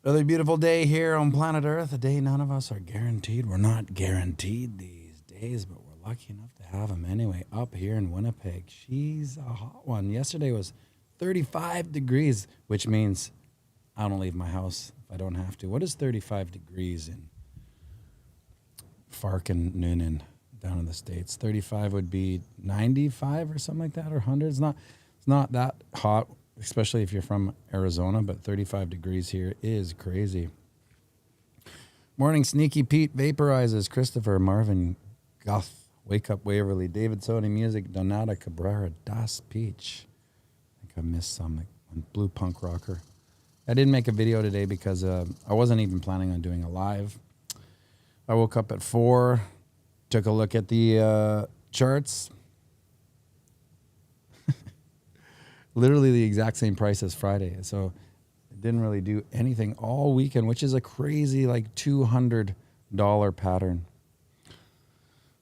Another beautiful day here on planet Earth, a day none of us are guaranteed. We're not guaranteed these days, but we're lucky enough to have them anyway up here in Winnipeg. She's a hot one. Yesterday was 35 degrees, which means I don't leave my house if I don't have to. What is 35 degrees in Farken down in the States? 35 would be 95 or something like that, or 100. It's not that hot, especially if you're from Arizona, but 35 degrees here is crazy. Morning, Sneaky Pete, Vaporizes, Christopher, Marvin, Guth, Wake Up Waverly, David Sony Music, Donata Cabrera, Das Peach. I think I missed some. Blue Punk Rocker. I didn't make a video today because I wasn't even planning on doing a live. I woke up at 4, took a look at the charts. Literally the exact same price as Friday. So it didn't really do anything all weekend, which is a crazy like $200 pattern.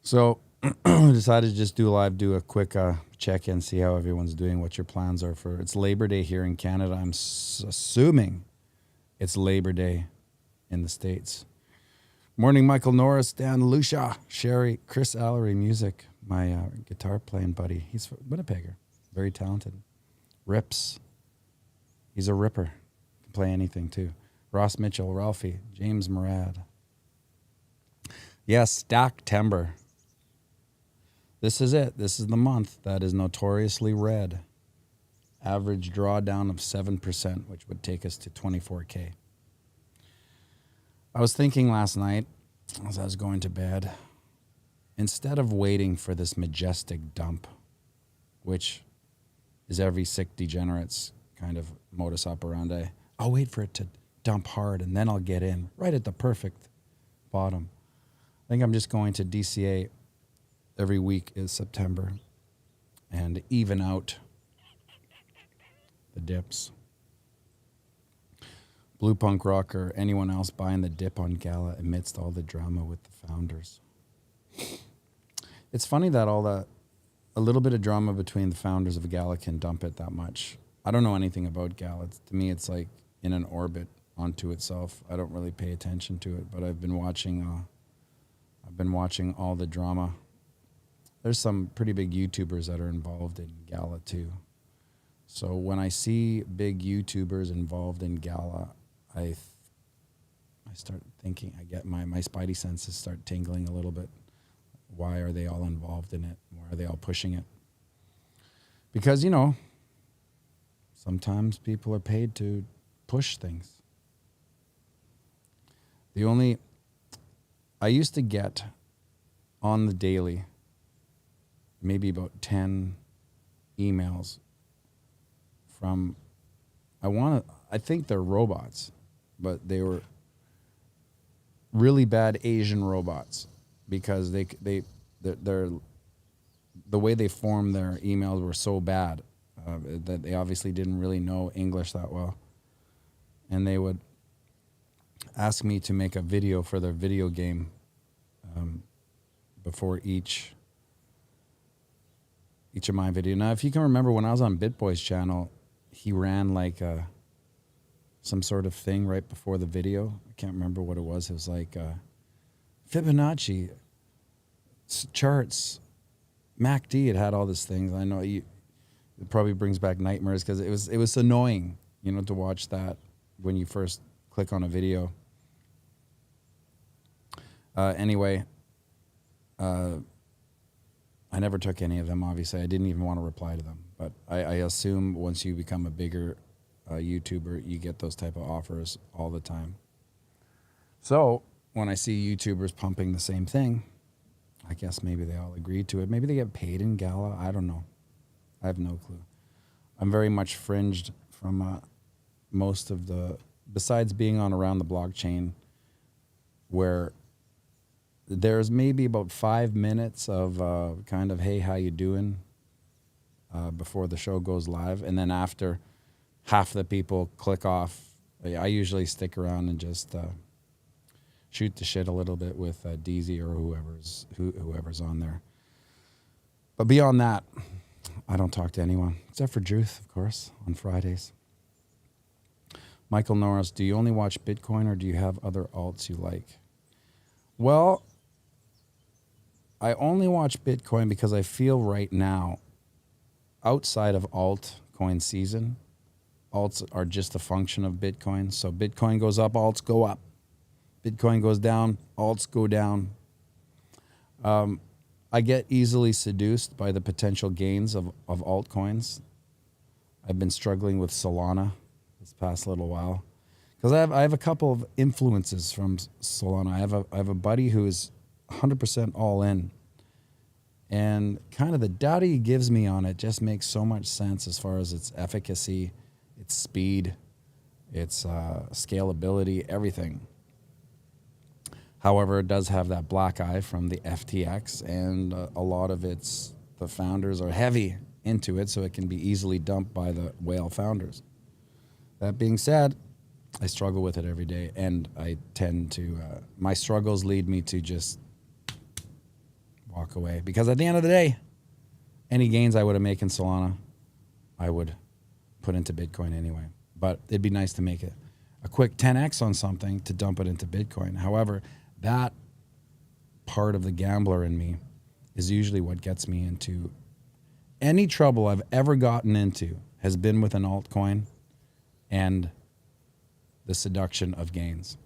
So I decided to just do a quick check-in, see how everyone's doing, what your plans are for. It's Labor Day here in Canada. I'm assuming it's Labor Day in the States. Morning, Michael Norris, Dan Lucia, Sherry, Chris Allery Music, my guitar playing buddy. He's a Winnipegger, very talented. Rips. He's a ripper. Can play anything too. Ross Mitchell, Ralphie, James Murad. Yes, Stacktember. This is it. This is the month that is notoriously red. Average drawdown of 7%, which would take us to 24K. I was thinking last night as I was going to bed, instead of waiting for this majestic dump, which is every sick degenerate's kind of modus operandi. I'll wait for it to dump hard and then I'll get in right at the perfect bottom. I think I'm just going to DCA every week is September and even out the dips. Blue Punk Rocker, anyone else buying the dip on Gala amidst all the drama with the founders. It's funny that a little bit of drama between the founders of Gala can dump it that much. I don't know anything about Gala. To me, it's like in an orbit onto itself. I don't really pay attention to it, but I've been watching all the drama. There's some pretty big YouTubers that are involved in Gala too. So when I see big YouTubers involved in Gala, I start thinking, I get my spidey senses start tingling a little bit. Why are they all involved in it? Why are they all pushing it? Because, sometimes people are paid to push things. I used to get on the daily maybe about 10 emails from, I think they're robots, but they were really bad Asian robots. Because they're the way they formed their emails were so bad that they obviously didn't really know English that well, and they would ask me to make a video for their video game before each of my videos. Now, if you can remember, when I was on BitBoy's channel, he ran like some sort of thing right before the video. I can't remember what it was. It was like Fibonacci, charts, MACD. It had all these things. I know it probably brings back nightmares because it was annoying, to watch that when you first click on a video. Anyway, I never took any of them. Obviously, I didn't even want to reply to them. But I assume once you become a bigger YouTuber, you get those type of offers all the time. So when I see YouTubers pumping the same thing, I guess maybe they all agreed to it. Maybe they get paid in Gala. I don't know. I have no clue. I'm very much fringed from most of besides being on Around the Blockchain, where there's maybe about 5 minutes of kind of, hey, how you doing, before the show goes live. And then after, half the people click off. I usually stick around and just shoot the shit a little bit with DZ or whoever's on there. But beyond that, I don't talk to anyone except for Druth, of course, on Fridays. Michael Norris, do you only watch Bitcoin or do you have other alts you like? Well, I only watch Bitcoin because I feel right now, outside of altcoin season, alts are just a function of Bitcoin. So Bitcoin goes up, alts go up. Bitcoin goes down, alts go down. I get easily seduced by the potential gains of altcoins. I've been struggling with Solana this past little while because I have a couple of influences from Solana. I have a buddy who is 100% all in, and kind of the data he gives me on it just makes so much sense as far as its efficacy, its speed, its scalability, everything. However, it does have that black eye from the FTX, and a lot of the founders are heavy into it, so it can be easily dumped by the whale founders. That being said, I struggle with it every day, and I tend to, my struggles lead me to just walk away. Because at the end of the day, any gains I would have made in Solana, I would put into Bitcoin anyway. But it'd be nice to make it a quick 10x on something to dump it into Bitcoin. However, that part of the gambler in me is usually what gets me into any trouble I've ever gotten into has been with an altcoin and the seduction of gains.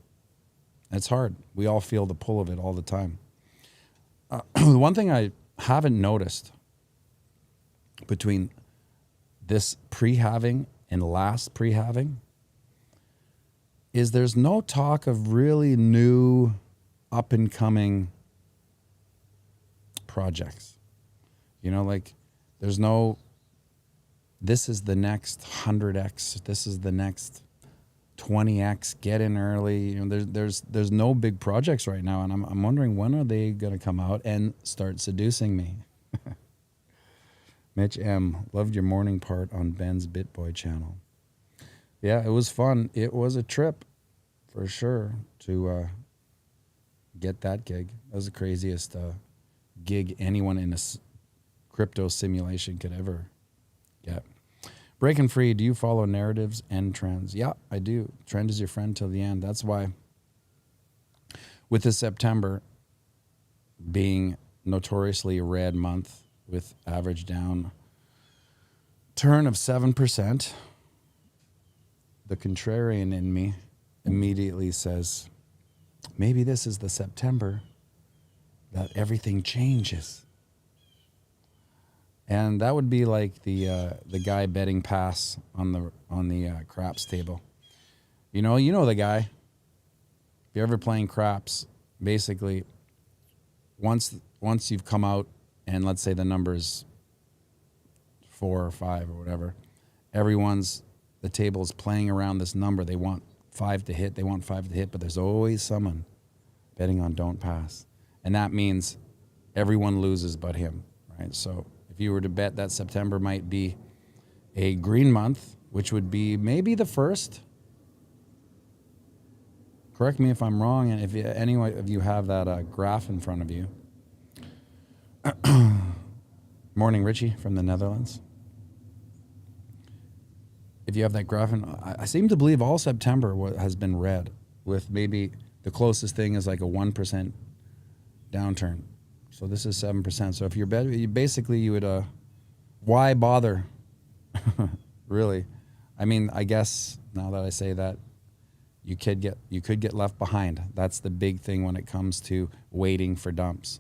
It's hard. We all feel the pull of it all the time. The one thing I haven't noticed between this pre-halving and last pre-halving is there's no talk of really new up-and-coming projects. You know, like there's no, this is the next 100x, this is the next 20x, get in early. You know, there's no big projects right now, and I'm wondering when are they going to come out and start seducing me. Mitch M, loved your morning part on Ben's BitBoy channel. Yeah, it was fun. It was a trip for sure to get that gig. That was the craziest gig anyone in a crypto simulation could ever get. Breaking Free, do you follow narratives and trends? Yeah, I do. Trend is your friend till the end. That's why with this September being notoriously a red month with average down turn of 7%, the contrarian in me immediately says, maybe this is the September that everything changes. And that would be like the guy betting pass on the craps table. You know the guy. If you're ever playing craps, basically, once you've come out and let's say the number's 4 or 5 or whatever, the table's playing around this number. They want 5 to hit. They want 5 to hit, but there's always someone betting on don't pass, and that means everyone loses but him, right? So if you were to bet that September might be a green month, which would be maybe the first. Correct me if I'm wrong, and if anyone of you have that graph in front of you. Morning, Richie from the Netherlands. If you have that graph, I seem to believe all September has been red, with maybe the closest thing is like a 1% downturn. So this is 7%. So if you're basically you would, why bother? Really? I mean, I guess now that I say that, you could get left behind. That's the big thing when it comes to waiting for dumps.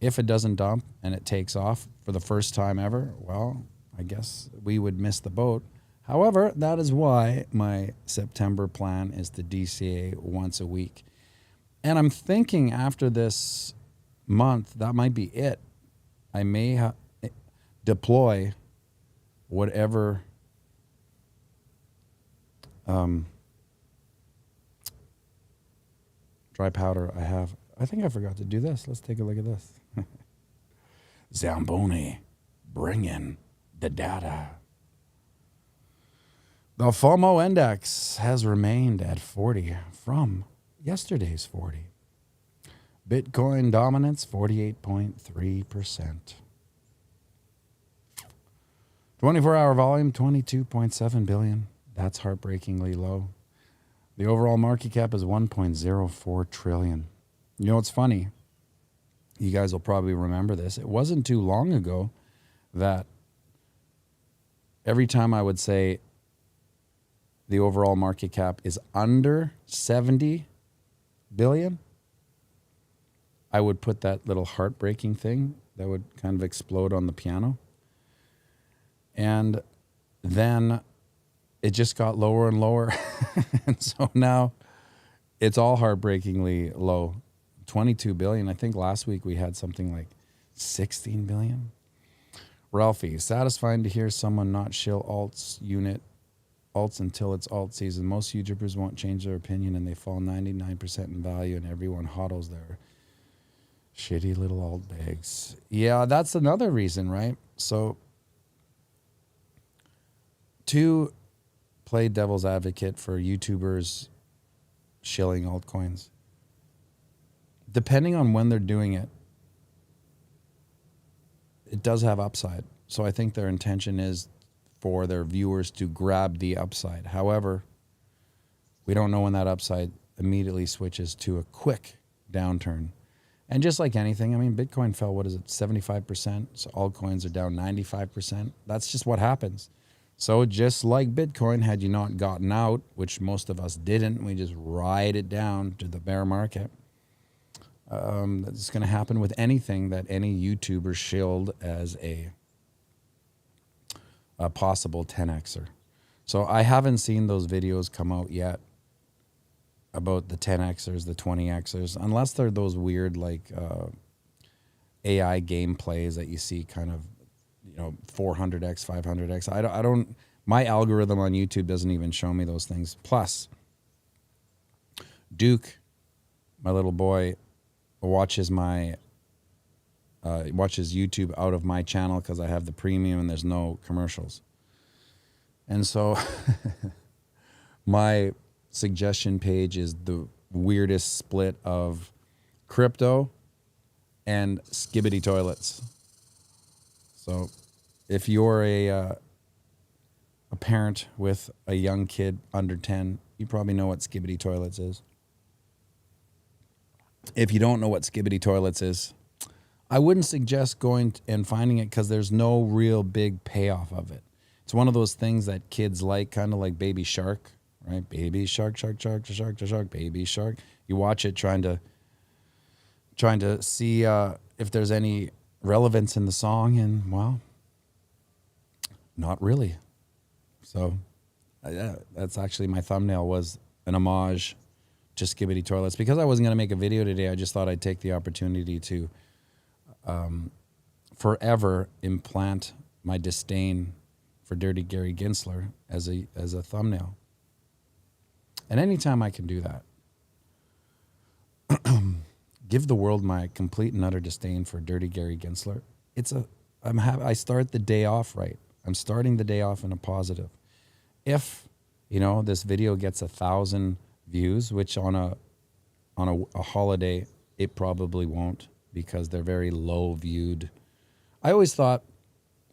If it doesn't dump and it takes off for the first time ever, well, I guess we would miss the boat. However, that is why my September plan is to DCA once a week. And I'm thinking after this month, that might be it. I may deploy whatever dry powder I have. I think I forgot to do this. Let's take a look at this. Zamboni, bring in the data. The FOMO index has remained at 40 from yesterday's 40. Bitcoin dominance, 48.3%. 24-hour volume, 22.7 billion. That's heartbreakingly low. The overall market cap is 1.04 trillion. You know what's funny? You guys will probably remember this. It wasn't too long ago that every time I would say the overall market cap is under 70 billion, I would put that little heartbreaking thing that would kind of explode on the piano. And then it just got lower and lower. And so now it's all heartbreakingly low. 22 billion. I think last week we had something like 16 billion. Ralphie, satisfying to hear someone not shill alts until it's alt season. Most YouTubers won't change their opinion and they fall 99% in value and everyone hodls their shitty little alt bags. Yeah, that's another reason, right? So to play devil's advocate for YouTubers shilling altcoins, depending on when they're doing it, it does have upside. So I think their intention is for their viewers to grab the upside. However, we don't know when that upside immediately switches to a quick downturn. And just like anything, I mean, Bitcoin fell, what is it, 75%? So altcoins are down 95%. That's just what happens. So just like Bitcoin, had you not gotten out, which most of us didn't, we just ride it down to the bear market. That's going to happen with anything that any YouTuber shilled as a possible 10xer. So I haven't seen those videos come out yet about the 10xers, the 20xers, unless they're those weird like AI gameplays that you see kind of, 400x, 500x. I don't, my algorithm on YouTube doesn't even show me those things. Plus, Duke, my little boy, watches YouTube out of my channel because I have the premium and there's no commercials. And so my suggestion page is the weirdest split of crypto and skibbity toilets. So if you're a parent with a young kid under 10, you probably know what skibbity toilets is. If you don't know what skibbity toilets is, I wouldn't suggest going and finding it because there's no real big payoff of it. It's one of those things that kids like, kind of like Baby Shark, right? Baby shark, shark, shark, shark, shark, baby shark. You watch it trying to see if there's any relevance in the song, and well, not really. So yeah, that's actually my thumbnail was an homage to skibbity toilets. Because I wasn't going to make a video today, I just thought I'd take the opportunity to forever implant my disdain for Dirty Gary Gensler as a thumbnail. And anytime I can do that, give the world my complete and utter disdain for Dirty Gary Gensler. I start the day off right. I'm starting the day off in a positive. If, this video gets 1,000 views, which on a holiday, it probably won't because they're very low viewed. I always thought,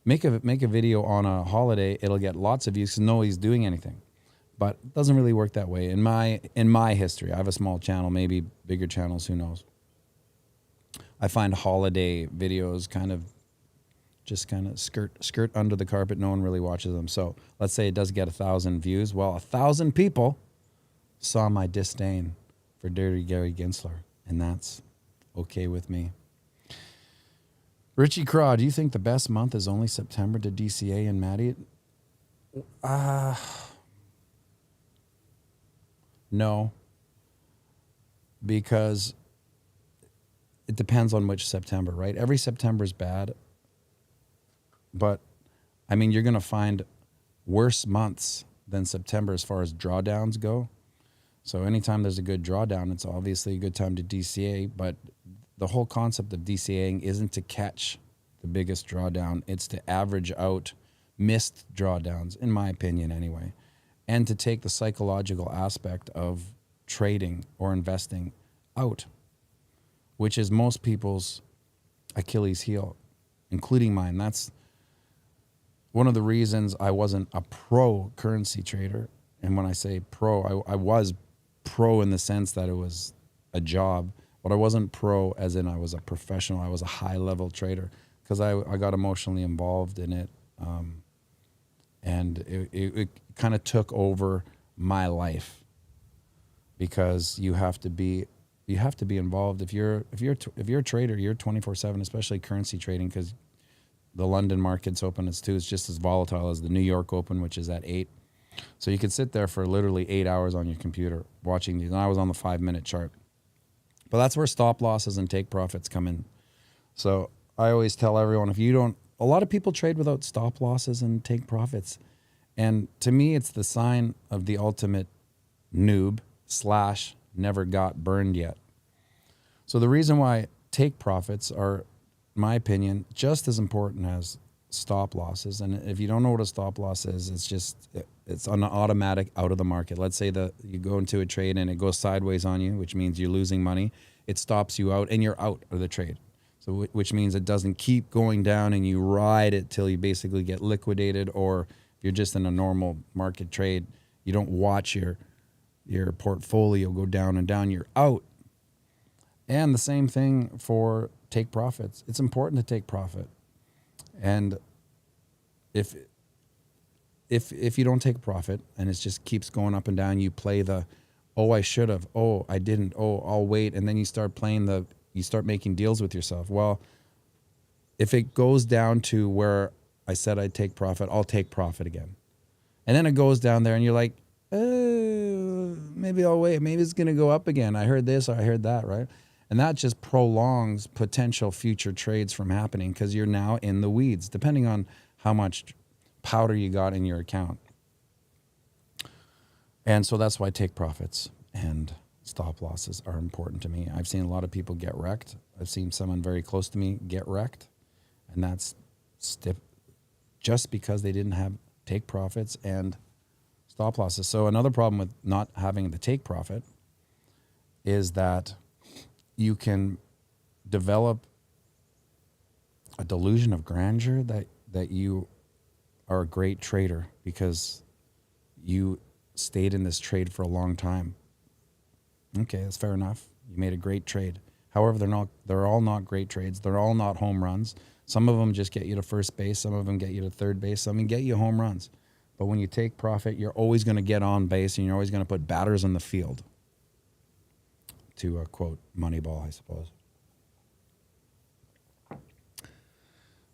make a video on a holiday, it'll get lots of views because nobody's doing anything. But it doesn't really work that way. In my history, I have a small channel, maybe bigger channels, who knows. I find holiday videos kind of skirt under the carpet. No one really watches them. So let's say it does get 1,000 views. Well, 1,000 people saw my disdain for Dirty Gary Gensler, and that's okay with me. Richie Craw, do you think the best month is only September to DCA and Matty? No, because it depends on which September, right? Every September is bad, but I mean, you're going to find worse months than September as far as drawdowns go. So anytime there's a good drawdown, it's obviously a good time to DCA, but the whole concept of DCAing isn't to catch the biggest drawdown. It's to average out missed drawdowns, in my opinion anyway, and to take the psychological aspect of trading or investing out, which is most people's Achilles heel, including mine. That's one of the reasons I wasn't a pro currency trader. And when I say pro, I was pro in the sense that it was a job, but I wasn't pro as in I was a professional. I was a high level trader because I got emotionally involved in it. And it kind of took over my life because you have to be involved. If you're a trader, you're 24/7, especially currency trading, because the London market's open as 2. It's just as volatile as the New York Open, which is at 8. So you could sit there for literally 8 hours on your computer watching these. And I was on the 5-minute chart. But that's where stop losses and take profits come in. So I always tell everyone, a lot of people trade without stop losses and take profits. And to me, it's the sign of the ultimate noob / never got burned yet. So the reason why take profits are, in my opinion, just as important as stop losses. And if you don't know what a stop loss is, it's an automatic out of the market. Let's say that you go into a trade and it goes sideways on you, which means you're losing money. It stops you out and you're out of the trade. So which means it doesn't keep going down and you ride it till you basically get liquidated. Or if you're just in a normal market trade, you don't watch your portfolio go down and down, you're out. And the same thing for take profits. It's important to take profit. And if you don't take a profit and it just keeps going up and down, you play the, oh, I should have, oh, I didn't, oh, I'll wait. And then you start you start making deals with yourself. Well, if it goes down to where I said I'd take profit, I'll take profit again. And then it goes down there and you're like, maybe I'll wait. Maybe it's going to go up again. I heard this, or I heard that, right? And that just prolongs potential future trades from happening because you're now in the weeds, depending on how much powder you got in your account. And so that's why take profits and stop losses are important to me. I've seen a lot of people get wrecked. I've seen someone very close to me get wrecked. And that's just because they didn't have take profits and stop losses. So another problem with not having the take profit is that you can develop a delusion of grandeur that you are a great trader because you stayed in this trade for a long time. Okay, that's fair enough. You made a great trade. However, they're all not great trades. They're all not home runs. Some of them just get you to first base. Some of them get you to third base. Some of them get you home runs. But when you take profit, you're always going to get on base and you're always going to put batters on the field. To quote Moneyball, I suppose.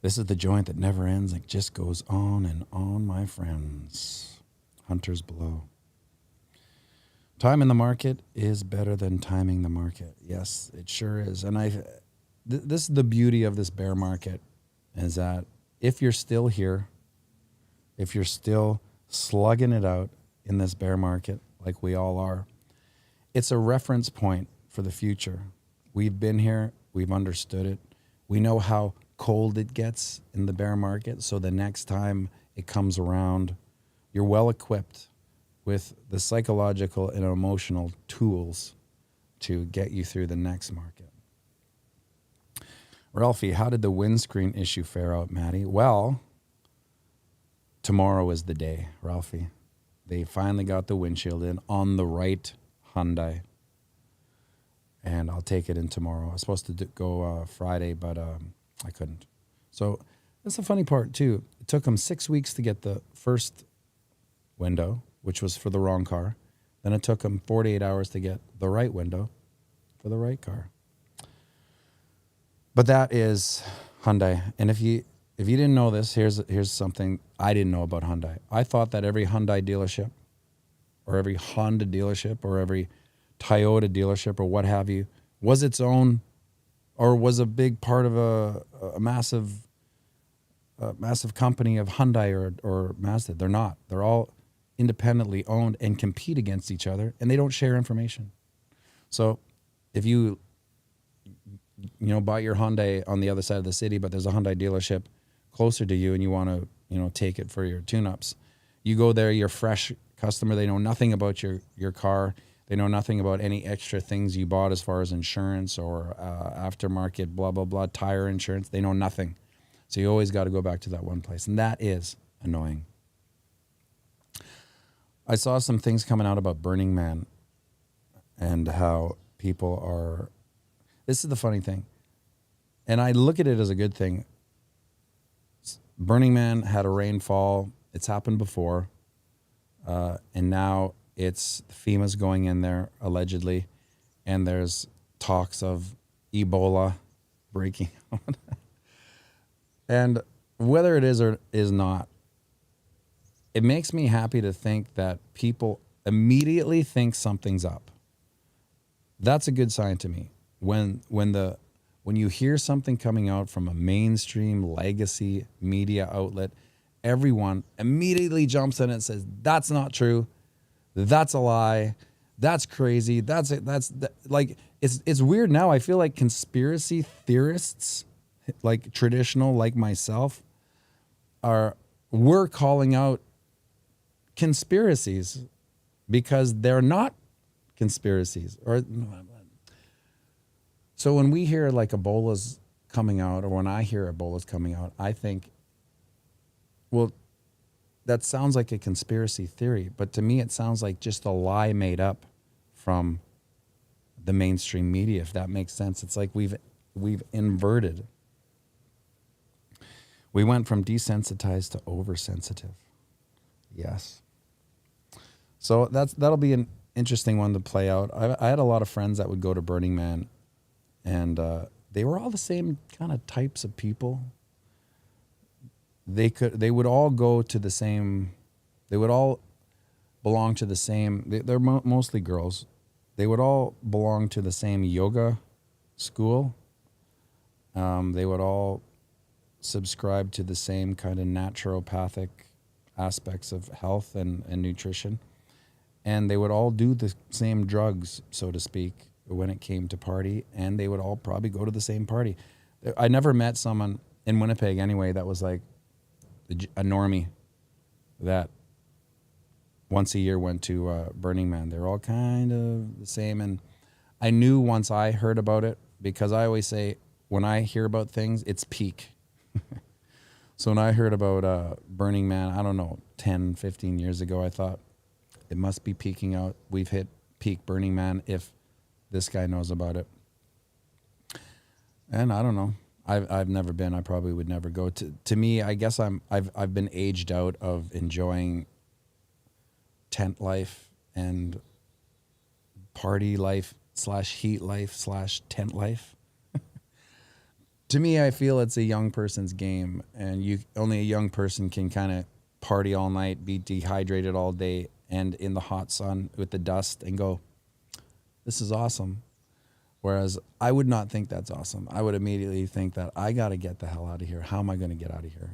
This is the joint that never ends. It just goes on and on, my friends. Hunters below. Time in the market is better than timing the market. Yes, it sure is. And this is the beauty of this bear market, is that if you're still here, if you're still slugging it out in this bear market, like we all are, it's a reference point for the future. We've been here. We've understood it. We know how cold it gets in the bear market. So the next time it comes around, you're well equipped with the psychological and emotional tools to get you through the next market. Ralphie, how did the windscreen issue fare out, Maddie? Well, tomorrow is the day, Ralphie. They finally got the windshield in on the right Hyundai. And I'll take it in tomorrow. I was supposed to go Friday, but I couldn't. So that's the funny part, too. It took them 6 weeks to get the first window, which was for the wrong car. Then it took them 48 hours to get the right window for the right car. But that is Hyundai. And if you didn't know this, here's something I didn't know about Hyundai. I thought that every Hyundai dealership or every Honda dealership or every Toyota dealership or what have you was its own or was a big part of a massive company of Hyundai or Mazda. They're not. They're all independently owned and compete against each other, and they don't share information. So if you buy your Hyundai on the other side of the city, but there's a Hyundai dealership closer to you and you want to, take it for your tune-ups, you go there, you're a fresh customer. They know nothing about your car. They know nothing about any extra things you bought as far as insurance or aftermarket, blah, blah, blah, tire insurance. They know nothing. So you always got to go back to that one place. And that is annoying. I saw some things coming out about Burning Man. and how people are. This is the funny thing, and I look at it as a good thing. Burning Man had a rainfall. It's happened before, and now it's FEMA's going in there allegedly, and there's talks of Ebola breaking out. And whether it is or is not, it makes me happy to think that people immediately think something's up. That's a good sign to me. When you hear something coming out from a mainstream legacy media outlet, everyone immediately jumps in and says, "That's not true. That's a lie. That's crazy. Like it's weird now. I feel like conspiracy theorists, like traditional, like myself, we're calling out conspiracies because they're not conspiracies. Or so when we hear like Ebola's coming out, or when I hear Ebola's coming out, I think, well, that sounds like a conspiracy theory, but to me it sounds like just a lie made up from the mainstream media, if that makes sense. It's like we've inverted. We went from desensitized to oversensitive. Yes. So that'll be an interesting one to play out. I had a lot of friends that would go to Burning Man, and they were all the same kind of types of people. They would all go to the same. They would all belong to the same. They're mostly girls. They would all belong to the same yoga school. They would all subscribe to the same kind of naturopathic aspects of health and nutrition. And they would all do the same drugs, so to speak, when it came to party. And they would all probably go to the same party. I never met someone in Winnipeg anyway that was like a normie that once a year went to Burning Man. They're all kind of the same. And I knew once I heard about it, because I always say when I hear about things, it's peak. So when I heard about Burning Man, I don't know, 10, 15 years ago, I thought it must be peaking out. We've hit peak Burning Man if this guy knows about it. And I don't know. I've never been. I probably would never go. To me, I guess I've been aged out of enjoying tent life and party life / heat life / tent life. To me, I feel it's a young person's game, and only a young person can kind of party all night, be dehydrated all day, and in the hot sun with the dust, and go, "This is awesome." Whereas I would not think that's awesome. I would immediately think that I got to get the hell out of here. How am I going to get out of here?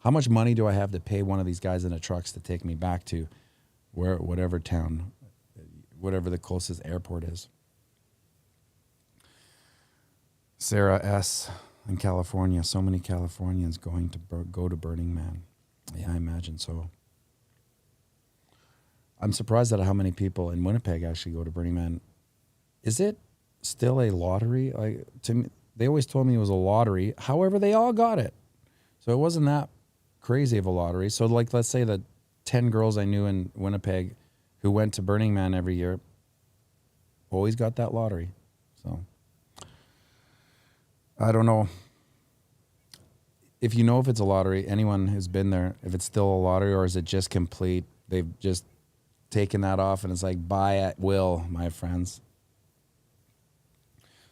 How much money do I have to pay one of these guys in the trucks to take me back to whatever town, whatever the closest airport is? Sarah S. in California. So many Californians going to go to Burning Man. Yeah, I imagine so. I'm surprised at how many people in Winnipeg actually go to Burning Man. Is it still a lottery? Like, to me, they always told me it was a lottery. However, they all got it. So it wasn't that crazy of a lottery. So like, let's say the 10 girls I knew in Winnipeg who went to Burning Man every year always got that lottery. So I don't know. If you know if it's a lottery, anyone who's been there, if it's still a lottery, or is it just complete? They've just taken that off and it's like buy at will, my friends.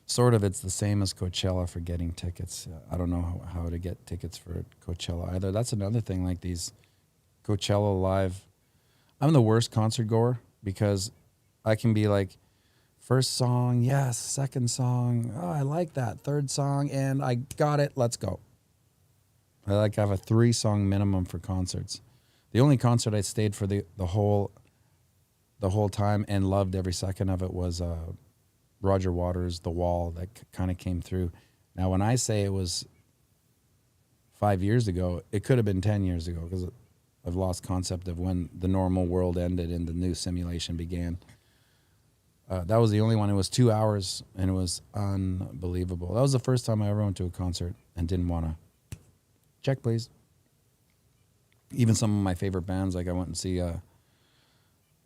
Sort of, it's the same as Coachella for getting tickets. I don't know how to get tickets for Coachella either. That's another thing, like these Coachella Live. I'm the worst concert goer because I can be like, first song, yes. Second song, oh, I like that. Third song, and I got it. Let's go. I have a 3-song minimum for concerts. The only concert I stayed for the whole time and loved every second of it was Roger Waters' The Wall, that kind of came through. Now, when I say it was 5 years ago, it could have been 10 years ago because I've lost concept of when the normal world ended and the new simulation began. That was the only one. It was 2 hours, and it was unbelievable. That was the first time I ever went to a concert and didn't want to. Check, please. Even some of my favorite bands, like I went and see, how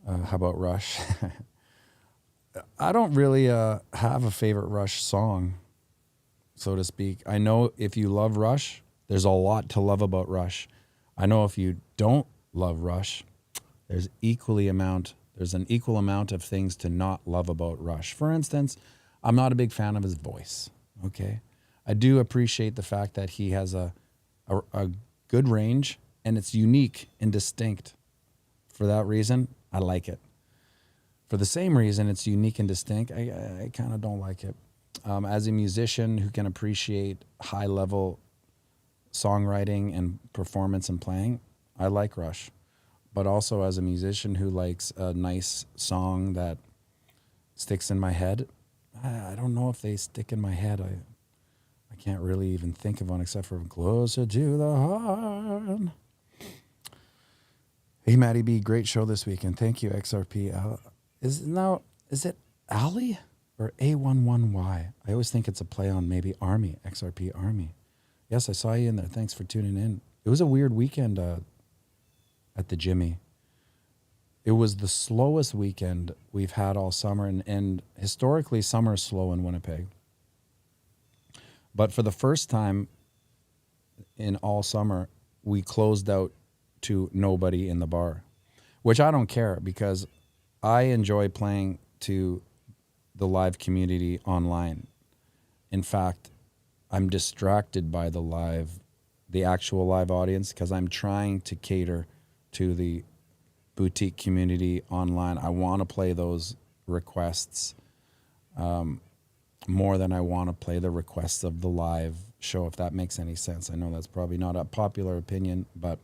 about Rush? I don't really have a favorite Rush song, so to speak. I know if you love Rush, there's a lot to love about Rush. I know if you don't love Rush, there's an equal amount of things to not love about Rush. For instance, I'm not a big fan of his voice. Okay, I do appreciate the fact that he has a good range and it's unique and distinct. For that reason, I like it. For the same reason, it's unique and distinct. I kind of don't like it. As a musician who can appreciate high level songwriting and performance and playing, I like Rush. But also as a musician who likes a nice song that sticks in my head, I don't know if they stick in my head. I can't really even think of one except for Closer to the Heart. Hey, Matty B, great show this weekend. Thank you, XRP. Is it Ali or A11Y? I always think it's a play on maybe Army, XRP Army. Yes, I saw you in there. Thanks for tuning in. It was a weird weekend at the Jimmy. It was the slowest weekend we've had all summer, and historically, summer is slow in Winnipeg. But for the first time in all summer, we closed out to nobody in the bar, which I don't care because I enjoy playing to the live community online. In fact, I'm distracted by the actual live audience because I'm trying to cater to the boutique community online. I want to play those requests more than I want to play the requests of the live show, if that makes any sense. I know that's probably not a popular opinion, but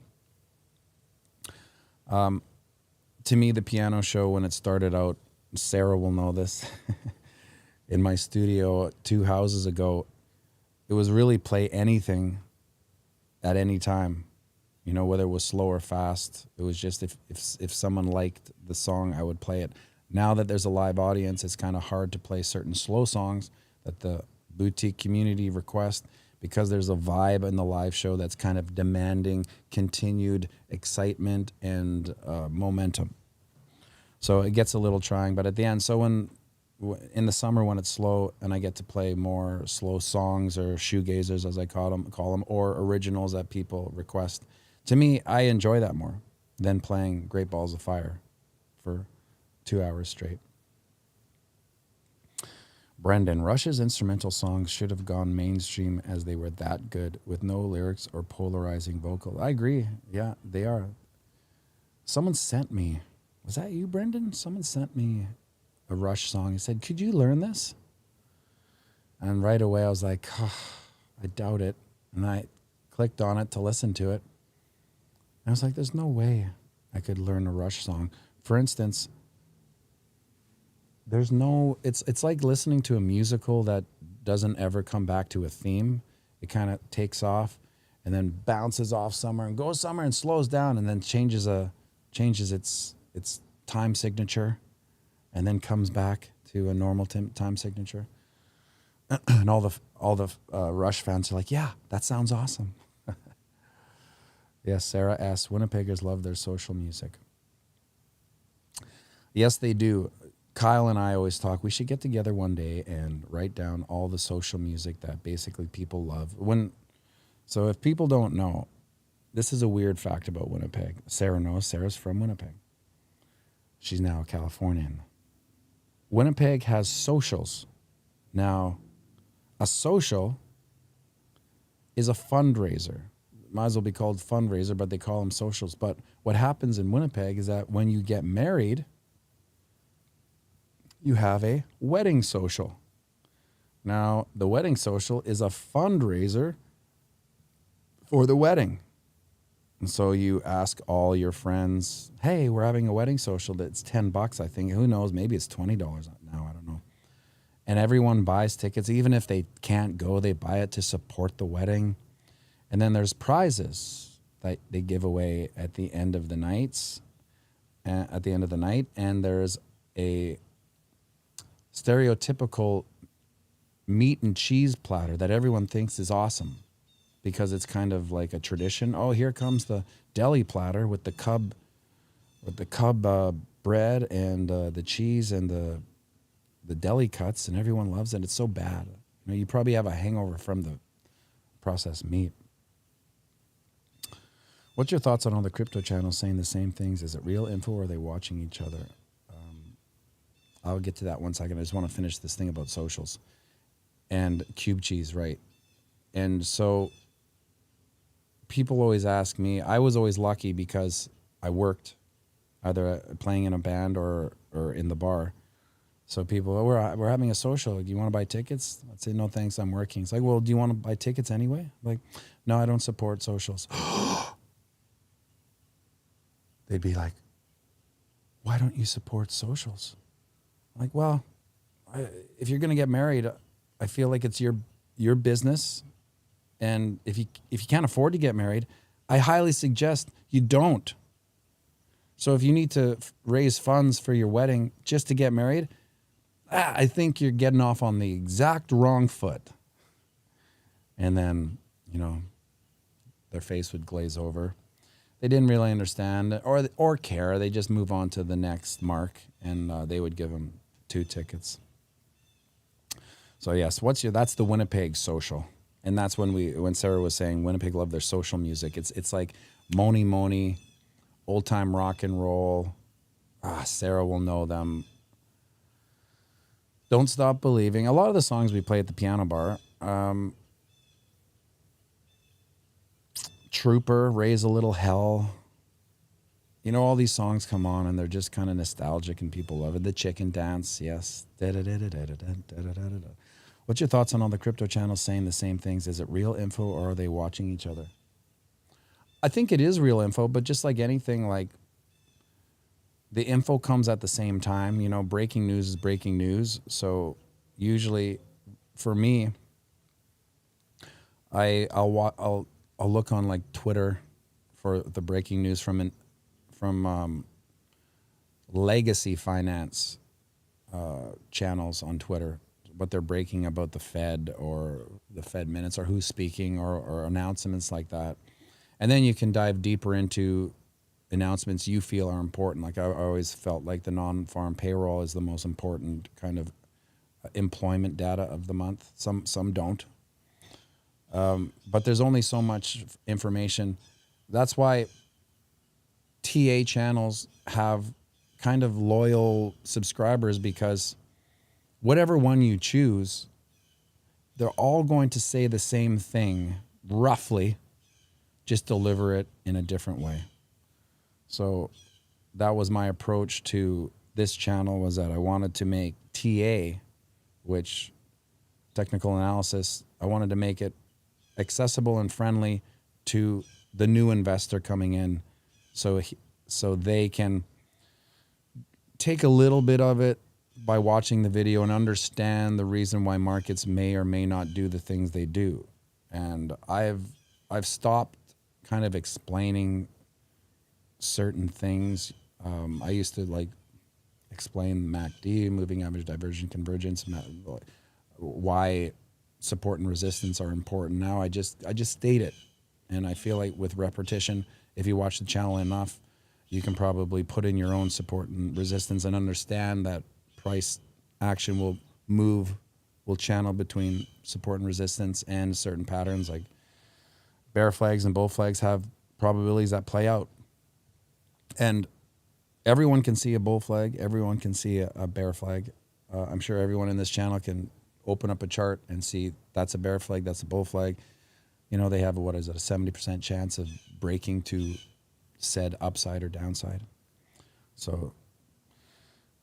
to me, the piano show, when it started out, Sarah will know this, in my studio 2 houses ago, it was really play anything at any time. You know, whether it was slow or fast, it was just if someone liked the song, I would play it. Now that there's a live audience, it's kind of hard to play certain slow songs that the boutique community request because there's a vibe in the live show that's kind of demanding continued excitement and momentum. So it gets a little trying, but at the end, so in the summer when it's slow and I get to play more slow songs or shoegazers as I call them, or originals that people request, to me, I enjoy that more than playing Great Balls of Fire for 2 hours straight. Brendan, Rush's instrumental songs should have gone mainstream as they were that good with no lyrics or polarizing vocal. I agree. Yeah, they are. Someone sent me, was that you, Brendan? Someone sent me a Rush song. He said, could you learn this? And right away I was like, oh, I doubt it. And I clicked on it to listen to it. And I was like, there's no way I could learn a Rush song. For instance, it's like listening to a musical that doesn't ever come back to a theme. It kind of takes off and then bounces off somewhere and goes somewhere and slows down and then changes its time signature and then comes back to a normal time signature. And all the Rush fans are like, yeah, that sounds awesome. Yes, Sarah asks, Winnipeggers love their social music. Yes, they do. Kyle and I always talk, we should get together one day and write down all the social music that basically people love. So if people don't know, this is a weird fact about Winnipeg. Sarah knows. Sarah's from Winnipeg. She's now a Californian. Winnipeg has socials. Now, a social is a fundraiser. Might as well be called fundraiser, but they call them socials. But what happens in Winnipeg is that when you get married, you have a wedding social. Now, the wedding social is a fundraiser for the wedding. And so you ask all your friends, hey, we're having a wedding social that's $10, I think. Who knows? Maybe it's $20 now. I don't know. And everyone buys tickets. Even if they can't go, they buy it to support the wedding. And then there's prizes that they give away at the end of the night. And there's a stereotypical meat and cheese platter that everyone thinks is awesome because it's kind of like a tradition. Oh, here comes the deli platter with the cub bread and the cheese and the the deli cuts and everyone loves it. It's so bad. You know, you probably have a hangover from the processed meat. What's your thoughts on all the crypto channels saying the same things? Is it real info or are they watching each other? I'll get to that one second. I just want to finish this thing about socials and cube cheese, right? And so people always ask me, I was always lucky because I worked either playing in a band or in the bar. So people, oh, we're having a social. Do you want to buy tickets? I'd say, no, thanks, I'm working. It's like, well, do you want to buy tickets anyway? I'm like, no, I don't support socials. They'd be like, why don't you support socials? I'm like, well, if you're going to get married, I feel like it's your business. And if you can't afford to get married, I highly suggest you don't. So if you need to raise funds for your wedding just to get married, I think you're getting off on the exact wrong foot. And then, you know, their face would glaze over. They didn't really understand or care. They just move on to the next mark, and they would give them 2 tickets. So yes, that's the Winnipeg social. And that's when Sarah was saying Winnipeg love their social music. It's like Moni, old time rock and roll. Sarah will know them. Don't Stop Believing. A lot of the songs we play at the piano bar. Trooper, Raise a Little Hell. You know, all these songs come on and they're just kind of nostalgic and people love it. The Chicken Dance, yes. What's your thoughts on all the crypto channels saying the same things? Is it real info or are they watching each other? I think it is real info, but just like anything, like the info comes at the same time. You know, breaking news is breaking news. So usually for me, I'll look on like Twitter for the breaking news from legacy finance channels on Twitter, what they're breaking about the Fed or the Fed minutes or who's speaking or announcements like that. And then you can dive deeper into announcements you feel are important. Like I always felt like the non-farm payroll is the most important kind of employment data of the month. Some don't. But there's only so much information. That's why TA channels have kind of loyal subscribers, because whatever one you choose, they're all going to say the same thing, roughly, just deliver it in a different way. So that was my approach to this channel, was that I wanted to make TA, which technical analysis, I wanted to make it accessible and friendly to the new investor coming in, so they can take a little bit of it by watching the video and understand the reason why markets may or may not do the things they do. And I've stopped kind of explaining certain things. I used to like explain MACD, moving average divergence convergence, why support and resistance are important. Now I just state it, and I feel like with repetition, if you watch the channel enough, you can probably put in your own support and resistance and understand that price action will channel between support and resistance and certain patterns. Like bear flags and bull flags have probabilities that play out, and everyone can see a bull flag, everyone can see a bear flag. I'm sure everyone in this channel can open up a chart and see that's a bear flag, that's a bull flag. You know, they have a 70% chance of breaking to said upside or downside. So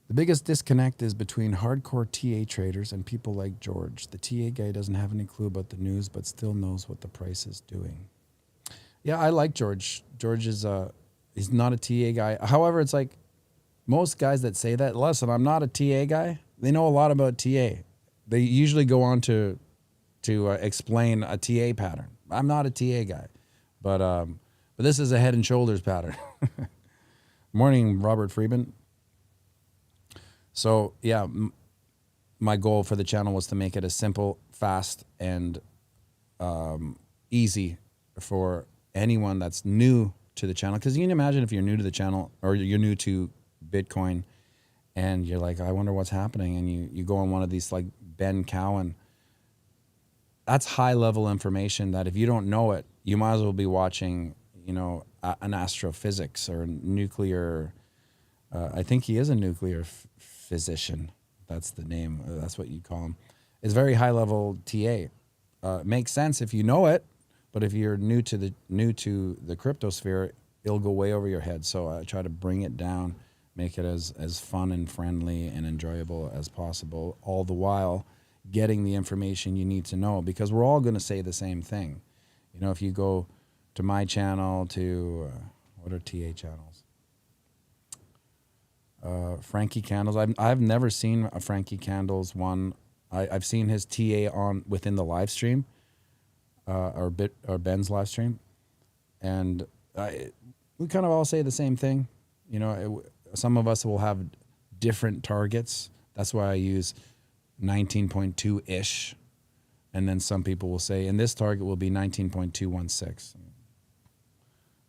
the biggest disconnect is between hardcore TA traders and people like George. The TA guy doesn't have any clue about the news, but still knows what the price is doing. Yeah, I like George. George is he's not a TA guy. However, it's like most guys that say that, listen, I'm not a TA guy. They know a lot about TA. They usually go on to explain a TA pattern. I'm not a TA guy, but this is a head and shoulders pattern. Morning, Robert Friedman. So yeah, my goal for the channel was to make it as simple, fast, and easy for anyone that's new to the channel. Because you can imagine if you're new to the channel or you're new to Bitcoin and you're like, I wonder what's happening. And you go on one of these like Ben Cowan. That's high level information that if you don't know it, you might as well be watching, you know, an astrophysics or nuclear. I think he is a nuclear physician. That's the name. That's what you call him. It's very high level TA. It makes sense if you know it, but if you're new to the cryptosphere, it'll go way over your head. So I try to bring it down, make it as fun and friendly and enjoyable as possible, all the while getting the information you need to know, because we're all going to say the same thing. You know, if you go to my channel, to what are TA channels? Frankie Candles. I've never seen a Frankie Candles one. I've seen his TA on within the live stream, or Ben's live stream, and we kind of all say the same thing. You know, some of us will have different targets. That's why I use 19.2-ish, and then some people will say, and this target will be 19.216.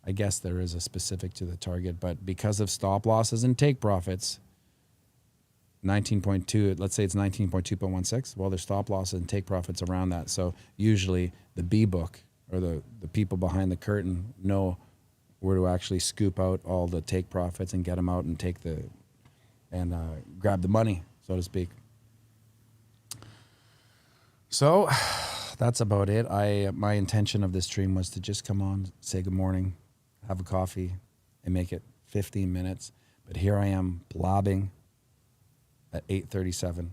I guess there is a specific to the target, but because of stop losses and take profits, 19.2, let's say it's 19.2.16, well, there's stop losses and take profits around that. So usually the B book, or the people behind the curtain, know where to actually scoop out all the take profits and get them out and grab the money, so to speak. So that's about it. My intention of this stream was to just come on, say good morning, have a coffee, and make it 15 minutes. But here I am blabbing at 8:37.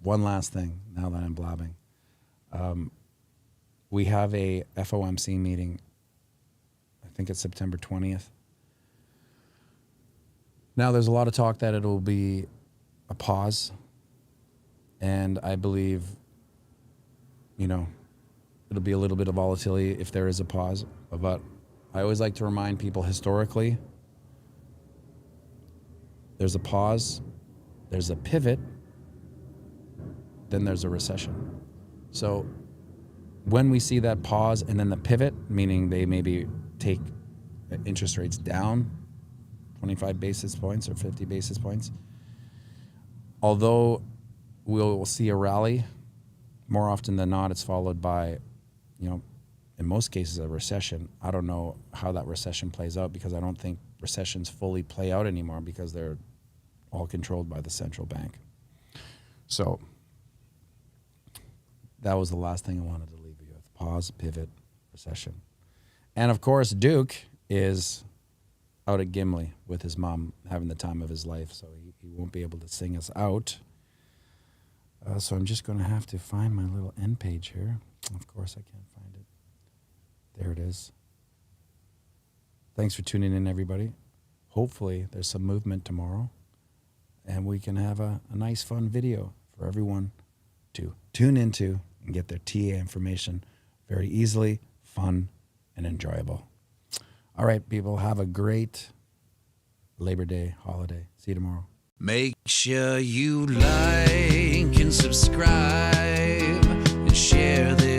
One last thing, now that I'm blabbing. We have a FOMC meeting. I think it's September 20th. Now, there's a lot of talk that it'll be a pause. And I believe, you know, it'll be a little bit of volatility if there is a pause. But I always like to remind people historically, there's a pause, there's a pivot, then there's a recession. So when we see that pause and then the pivot, meaning they maybe take interest rates down 25 basis points or 50 basis points, although we'll see a rally, more often than not, it's followed by, you know, in most cases, a recession. I don't know how that recession plays out, because I don't think recessions fully play out anymore, because they're all controlled by the central bank. So that was the last thing I wanted to leave you with. Pause, pivot, recession. And of course, Duke is out at Gimli with his mom, having the time of his life, so he won't be able to sing us out. So I'm just going to have to find my little end page here. Of course, I can't find it. There it is. Thanks for tuning in, everybody. Hopefully, there's some movement tomorrow, and we can have a nice, fun video for everyone to tune into and get their TA information very easily, fun, and enjoyable. All right, people, have a great Labor Day holiday. See you tomorrow. Make sure you like and subscribe and share this